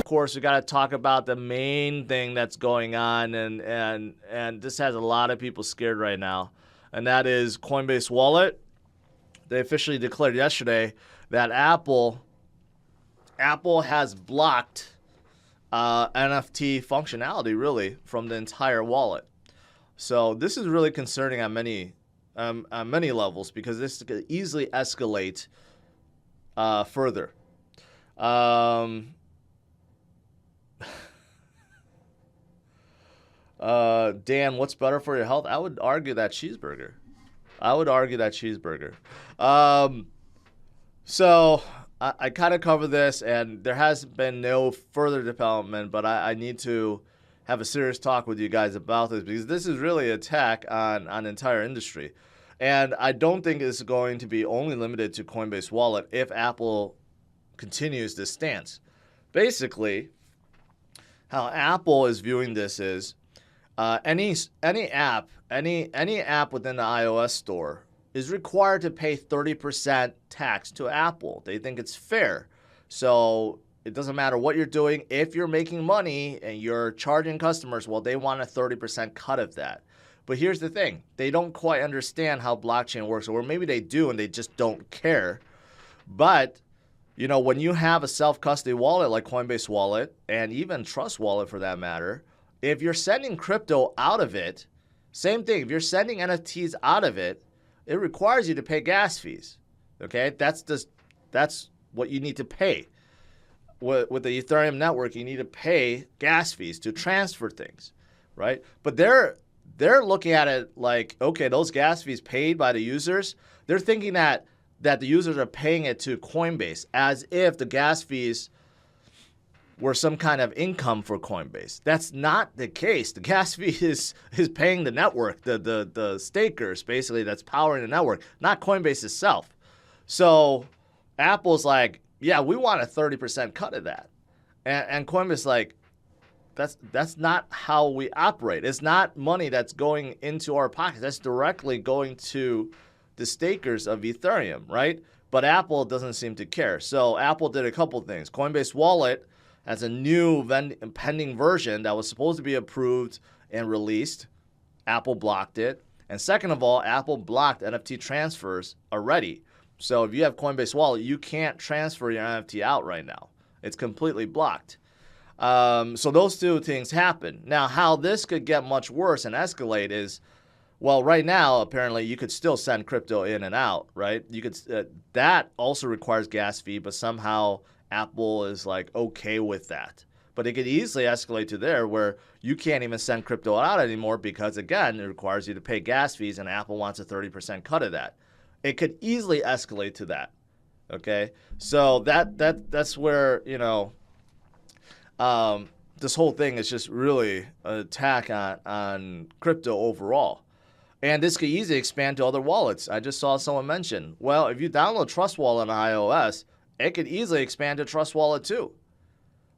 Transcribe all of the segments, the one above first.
course, we got to talk about the main thing that's going on, and this has a lot of people scared right now, and that is Coinbase Wallet. They officially declared yesterday that Apple has blocked NFT functionality really from the entire wallet. So this is really concerning on many levels because this could easily escalate further. Dan, what's better for your health? I would argue that cheeseburger. So I kind of cover this, and there has been no further development, but I need to have a serious talk with you guys about this because this is really an attack on the entire industry. And I don't think it's going to be only limited to Coinbase Wallet if Apple continues this stance. Basically, how Apple is viewing this is any app within the iOS store is required to pay 30% tax to Apple. They think it's fair. So it doesn't matter what you're doing. If you're making money and you're charging customers, well, they want a 30% cut of that. But here's the thing. They don't quite understand how blockchain works, or maybe they do and they just don't care. But, you know, when you have a self-custody wallet like Coinbase Wallet and even Trust Wallet for that matter, if you're sending crypto out of it, same thing. If you're sending NFTs out of it, it requires you to pay gas fees. Okay, that's what you need to pay. With the Ethereum network, you need to pay gas fees to transfer things, right? But they're looking at it like, okay, those gas fees paid by the users, they're thinking that the users are paying it to Coinbase as if the gas fees were some kind of income for Coinbase. That's not the case. The gas fee is paying the network, the stakers, basically, that's powering the network, not Coinbase itself. So Apple's like, yeah, we want a 30% cut of that. And Coinbase like, that's not how we operate. It's not money that's going into our pockets. That's directly going to the stakers of Ethereum, right? But Apple doesn't seem to care. So Apple did a couple things. Coinbase Wallet has a new pending version that was supposed to be approved and released. Apple blocked it. And second of all, Apple blocked NFT transfers already. So if you have Coinbase Wallet, you can't transfer your NFT out right now. It's completely blocked. So those two things happen. Now, how this could get much worse and escalate is, well, right now, apparently, you could still send crypto in and out, right? You could that also requires gas fee, but somehow Apple is like okay with that. But it could easily escalate to there where you can't even send crypto out anymore because, again, it requires you to pay gas fees and Apple wants a 30% cut of that. It could easily escalate to that, okay? So that's where, you know, this whole thing is just really an attack on crypto overall. And this could easily expand to other wallets. I just saw someone mention, well, if you download Trust Wallet on iOS, it could easily expand to Trust Wallet too.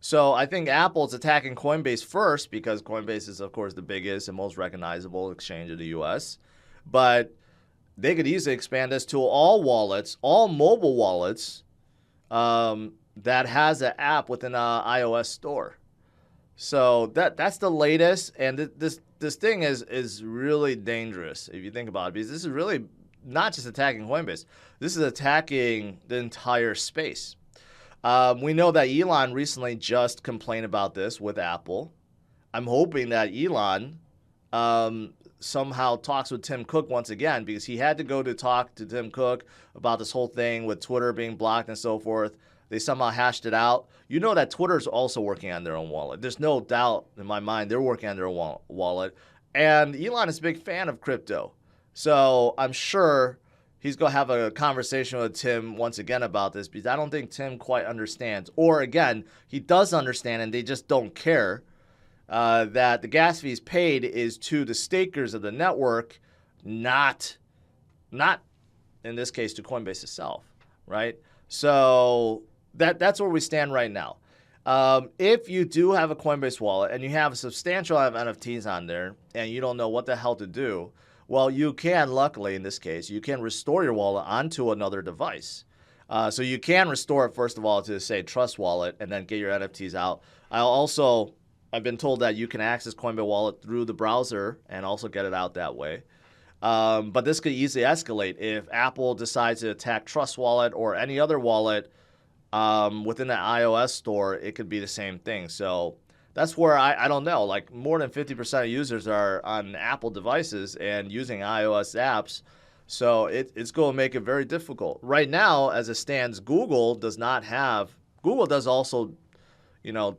So I think Apple's attacking Coinbase first because Coinbase is, of course, the biggest and most recognizable exchange in the U.S. But they could easily expand this to all wallets, all mobile wallets that has an app within an iOS store. So that's the latest, and this thing is really dangerous if you think about it, because this is really not just attacking Coinbase. This is attacking the entire space. We know that Elon recently just complained about this with Apple. I'm hoping that Elon somehow talks with Tim Cook once again, because he had to go to talk to Tim Cook about this whole thing with Twitter being blocked and so forth. They somehow hashed it out. You know that Twitter's also working on their own wallet. There's no doubt in my mind they're working on their own wallet. And Elon is a big fan of crypto. So I'm sure he's going to have a conversation with Tim once again about this, because I don't think Tim quite understands. Or again, he does understand and they just don't care that the gas fees paid is to the stakers of the network, not in this case to Coinbase itself, right? So that's where we stand right now. If you do have a Coinbase wallet and you have a substantial amount of NFTs on there and you don't know what the hell to do, well, you can, luckily in this case, you can restore your wallet onto another device. So you can restore it, first of all, to, say, Trust Wallet and then get your NFTs out. I've been told that you can access Coinbase Wallet through the browser and also get it out that way. But this could easily escalate if Apple decides to attack Trust Wallet or any other wallet within the iOS store. It could be the same thing. So that's where I don't know. Like, more than 50% of users are on Apple devices and using iOS apps. So it's going to make it very difficult. Right now, as it stands, Google does also,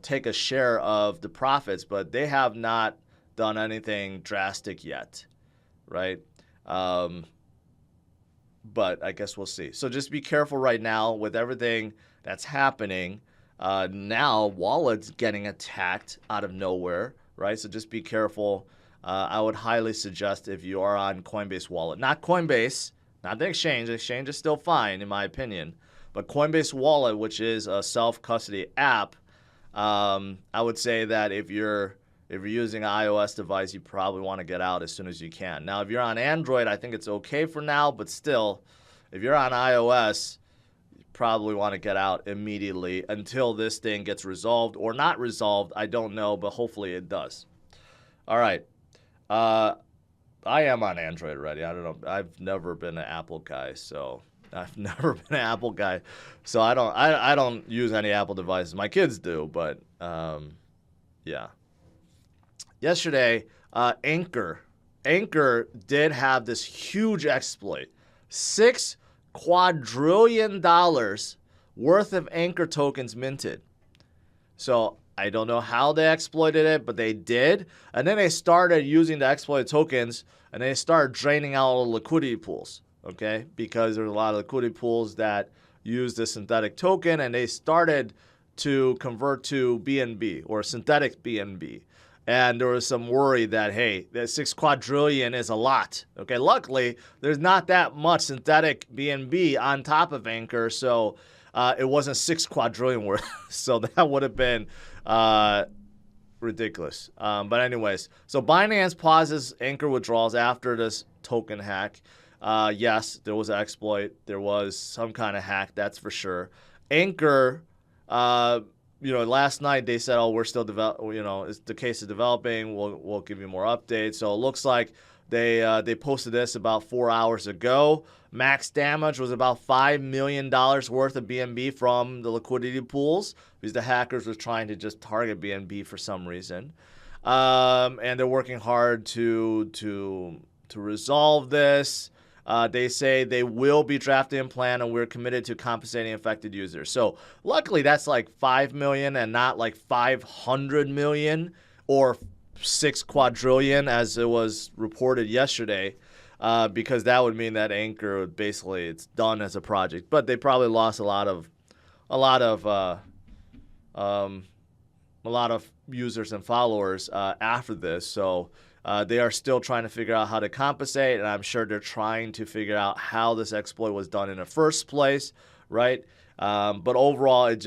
take a share of the profits, but they have not done anything drastic yet, right? But I guess we'll see. So just be careful right now with everything that's happening. Now, wallets getting attacked out of nowhere, right? So just be careful. I would highly suggest, if you are on Coinbase Wallet, not Coinbase, not the exchange. The exchange is still fine, in my opinion. But Coinbase Wallet, which is a self-custody app, I would say that if you're using an iOS device, you probably want to get out as soon as you can. Now, if you're on Android, I think it's okay for now. But still, if you're on iOS, you probably want to get out immediately until this thing gets resolved or not resolved. I don't know, but hopefully it does. All right. I am on Android already. I don't know. I've never been an Apple guy, so I don't use any Apple devices. My kids do, but yeah. Yesterday, Ankr did have this huge exploit. $6 quadrillion worth of Ankr tokens minted. So I don't know how they exploited it, but they did. And then they started using the exploited tokens, and they started draining out all the liquidity pools, okay? Because there's a lot of liquidity pools that use the synthetic token, and they started to convert to BNB or synthetic BNB. And there was some worry that, hey, that 6 quadrillion is a lot. Okay, luckily, there's not that much synthetic BNB on top of Ankr, so it wasn't 6 quadrillion worth. So that would have been ridiculous. But anyways, so Binance pauses Ankr withdrawals after this token hack. Yes, there was an exploit. There was some kind of hack, that's for sure. Ankr, last night they said, we're still the case is developing. We'll give you more updates. So it looks like they posted this about 4 hours ago. Max damage was about $5 million worth of BNB from the liquidity pools because the hackers were trying to just target BNB for some reason. And they're working hard to resolve this. They say they will be drafting a plan, and we're committed to compensating affected users. So luckily, that's like 5 million and not like 500 million or 6 quadrillion as it was reported yesterday, because that would mean that Ankr basically it's done as a project. But they probably lost a lot of users and followers after this. So. They are still trying to figure out how to compensate, and I'm sure they're trying to figure out how this exploit was done in the first place, right? But overall, it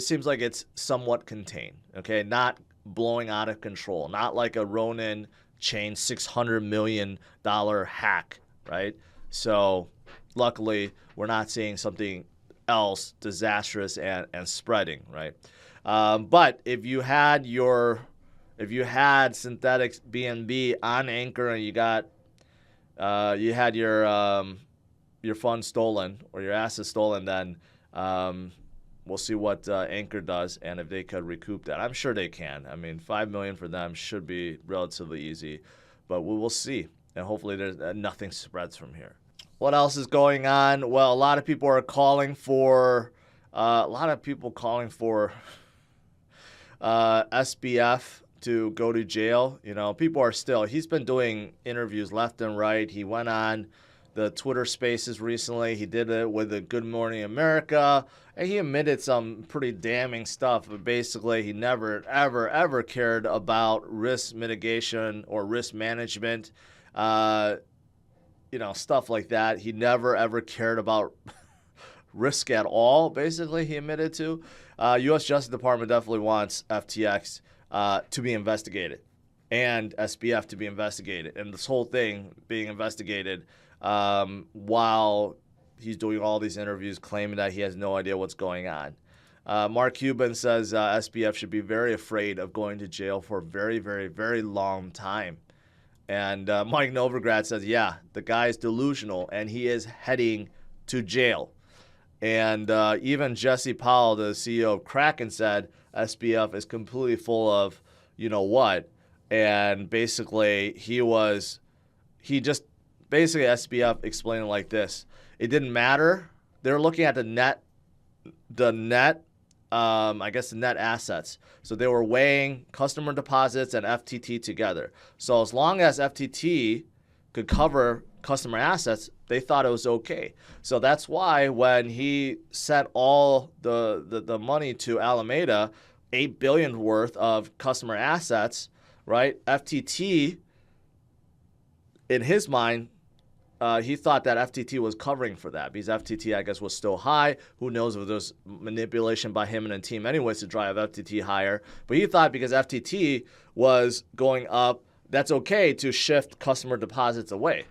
seems like it's somewhat contained, okay? Not blowing out of control, not like a Ronin chain $600 million hack, right? So luckily, we're not seeing something else disastrous and spreading, right? But if you had synthetic BNB on Ankr and you had your funds stolen or your assets stolen, then we'll see what Ankr does and if they could recoup that. I'm sure they can. I mean, $5 million for them should be relatively easy, but we will see. And hopefully there's nothing spreads from here. What else is going on? Well, a lot of people are calling for SBF to go to jail. He's been doing interviews left and right. He went on the Twitter Spaces recently. He did it with the Good Morning America, and he admitted some pretty damning stuff. But basically, he never, ever, ever cared about risk mitigation or risk management, stuff like that. He never, ever cared about risk at all, basically, he admitted to. U.S. Justice Department definitely wants FTX to be investigated and SBF to be investigated, and this whole thing being investigated while he's doing all these interviews claiming that he has no idea what's going on. Mark Cuban says SBF should be very afraid of going to jail for a very, very, very long time. And Mike Novogratz says, yeah, the guy is delusional and he is heading to jail. And even Jesse Powell, the CEO of Kraken, said SBF is completely full of you know what. And basically, SBF explained it like this. It didn't matter. They're looking at the net assets. So they were weighing customer deposits and FTT together. So as long as FTT could cover customer assets, they thought it was okay. So that's why when he sent all the money to Alameda, $8 billion worth of customer assets, right? FTT, in his mind, he thought that FTT was covering for that because FTT, I guess, was still high. Who knows if there's manipulation by him and the team anyways to drive FTT higher. But he thought because FTT was going up, that's okay to shift customer deposits away.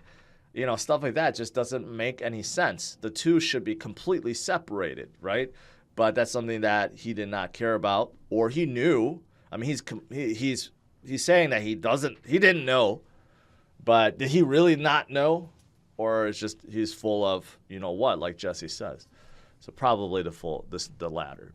You know, stuff like that just doesn't make any sense. The two should be completely separated, right? But that's something that he did not care about, or he knew. I mean, he's saying that he didn't know, but did he really not know? Or it's just he's full of, you know what, like Jesse says. So probably the latter.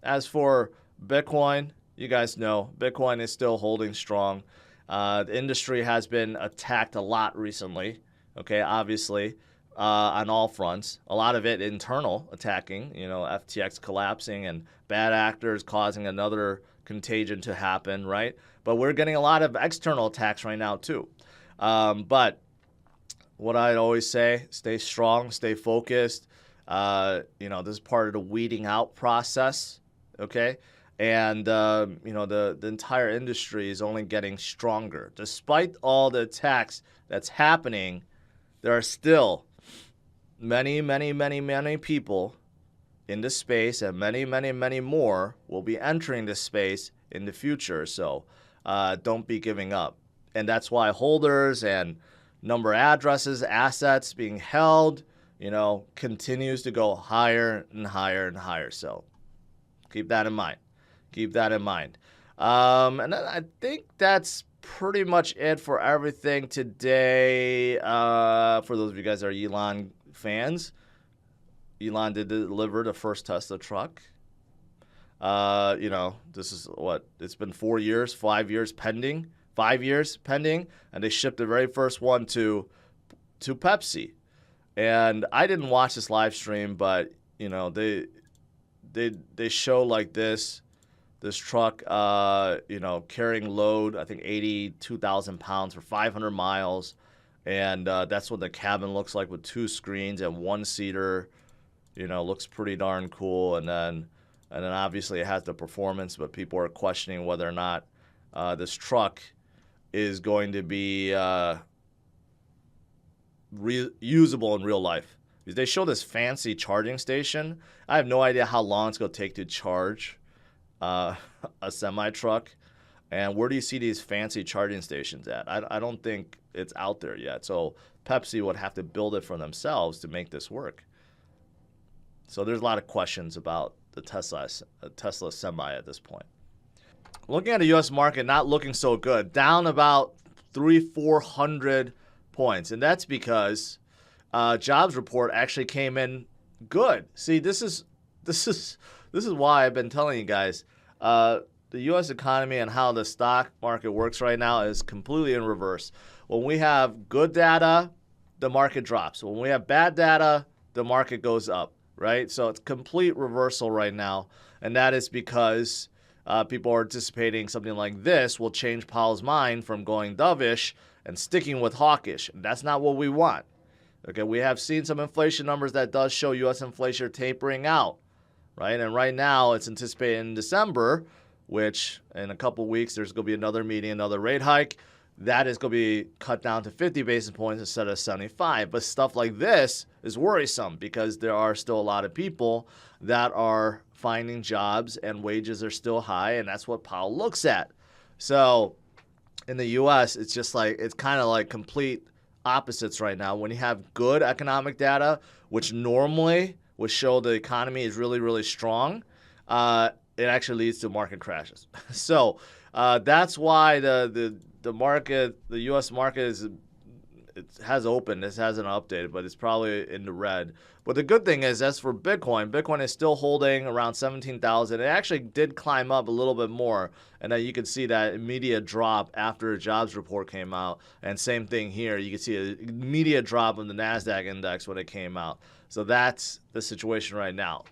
As for Bitcoin, you guys know Bitcoin is still holding strong. The industry has been attacked a lot recently, okay, obviously, on all fronts. A lot of it internal attacking, you know, FTX collapsing and bad actors causing another contagion to happen, right? But we're getting a lot of external attacks right now too. But what I'd always say, stay strong, stay focused. You know, this is part of the weeding out process, okay? And, you know, the entire industry is only getting stronger. Despite all the attacks that's happening, there are still many, many, many, many people in this space, and many, many, many more will be entering this space in the future. So don't be giving up. And that's why holders and number of addresses, assets being held, you know, continues to go higher and higher and higher. So keep that in mind. Keep that in mind. And then I think that's pretty much it for everything today. For those of you guys that are Elon fans, Elon did deliver the first Tesla truck. You know, this is what, it's been 5 years pending, and they shipped the very first one to Pepsi. And I didn't watch this live stream, but you know, they show like this truck, you know, carrying load, I think 82,000 pounds for 500 miles. And that's what the cabin looks like with 2 screens and 1-seater. You know, looks pretty darn cool. And then obviously it has the performance, but people are questioning whether or not this truck is going to be usable in real life. Because they show this fancy charging station. I have no idea how long it's going to take to charge a semi-truck. And where do you see these fancy charging stations at? I don't think it's out there yet. So Pepsi would have to build it for themselves to make this work. So there's a lot of questions about the Tesla Semi at this point. Looking at the U.S. market, not looking so good. Down about 400 points. And that's because jobs report actually came in good. See, this is why I've been telling you guys, the U.S. economy and how the stock market works right now is completely in reverse. When we have good data, the market drops. When we have bad data, the market goes up, right? So it's complete reversal right now. And that is because people are anticipating something like this will change Powell's mind from going dovish and sticking with hawkish. And that's not what we want. Okay, we have seen some inflation numbers that does show U.S. inflation tapering out, right? And right now it's anticipated in December, which in a couple weeks there's going to be another meeting, another rate hike. That is going to be cut down to 50 basis points instead of 75. But stuff like this is worrisome because there are still a lot of people that are finding jobs and wages are still high, and that's what Powell looks at. So in the U.S., it's just like, it's kind of like complete opposites right now. When you have good economic data, which normally would show the economy is really, really strong, it actually leads to market crashes. So that's why the market, the U.S. market it has opened. This hasn't updated, but it's probably in the red. But the good thing is, as for Bitcoin, Bitcoin is still holding around 17,000. It actually did climb up a little bit more, and then you can see that immediate drop after the jobs report came out. And same thing here. You can see an immediate drop in the NASDAQ index when it came out. So that's the situation right now.